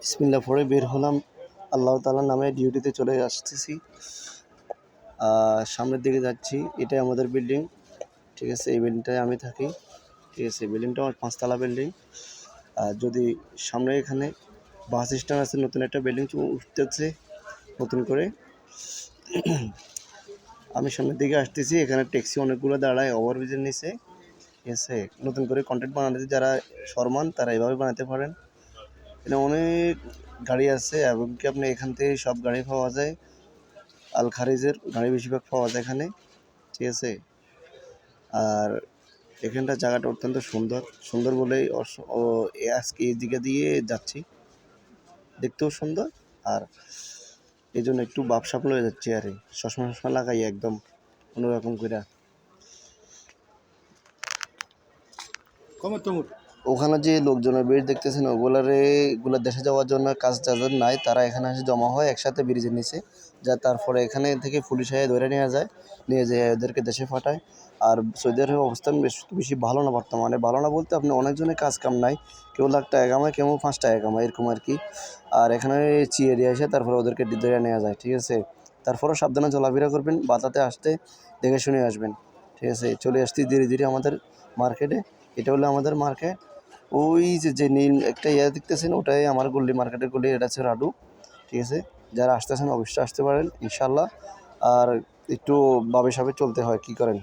বিসমিল্লাহ পড়ে বের হলাম। আল্লাহ তাআলার নামে ডিউটিতে চলে আসতেছি। সামনের দিকে যাচ্ছি। এটাই আমাদের বিল্ডিং, ঠিক আছে। এই বিল্ডিংটায় আমি থাকি, ঠিক আছে। বিল্ডিংটা আমার 5 তলা বিল্ডিং। আর যদি সামনে এখানে বাস স্ট্যান্ড আছে, নতুন একটা বিল্ডিং উঠতেছে নতুন করে। আমি সামনের দিকে আসতেছি। এখানে ট্যাক্সি অনেকগুলো দাঁড়ায় ওভারব্রিজের নিচে, ঠিক আছে। নতুন করে কন্টেন্ট বানাতে যারা শরমান তারা এভাবে বানাতে পারেন। এখানে অনেক গাড়ি আছে এবং কি আপনি এখান থেকে সব গাড়ি পাওয়া যায়। আল খারিজের গাড়ি বেশিরভাগ পাওয়া যায় এখানে, ঠিক আছে। আর এখানটা জায়গাটা অত্যন্ত সুন্দর বলেই আজকে এই দিকে দিয়ে যাচ্ছি। দেখতেও সুন্দর, আর এই জন্য একটু বাপসাপ লয়ে যাচ্ছি আর চশমা লাগাই একদম অন্যরকম করে। ওখানে যে লোকজনের ভিড় দেখতেছেন ওগুলা দেশে যাওয়ার জন্য কাজ যাদের নাই তারা এখানে এসে জমা হয় একসাথে ব্রিজের নিচে, যা তারপরে এখানে থেকে পুলিশ ধরে নিয়ে যায়, নিয়ে যেয়ে ওদেরকে দেশে পাঠায়। আর সৌদি আরবের অবস্থান বেশি ভালো না, বর্তমানে ভালো না বলতে আপনি অনেকজনের কাজ কাম নাই, কেউ লাখ টাকা কামায়, কেউ 5 টাকা কামায়, এরকম আর কি। আর এখানে চিয়েরিয়া এসে তারপরে ওদেরকে ধরে নেওয়া যায়, ঠিক আছে। তারপরেও সাবধানে চলাফেরা করবেন, বাতাতে আসতে দেখে শুনে আসবেন, ঠিক আছে। চলে আসছি ধীরে ধীরে আমাদের মার্কেটে। এটা হলো আমাদের মার্কেট। ওই যে নীল একটা দেখতেছেন ওটাই আমার গল্লি, মার্কেটের গল্লি। এটা হচ্ছে রাডু, ঠিক আছে। যারা আসতেছেন অবশ্যই আসতে পারেন ইনশাল্লাহ। আর একটু ভাবে সাবে চলতে হয়, কি করেন।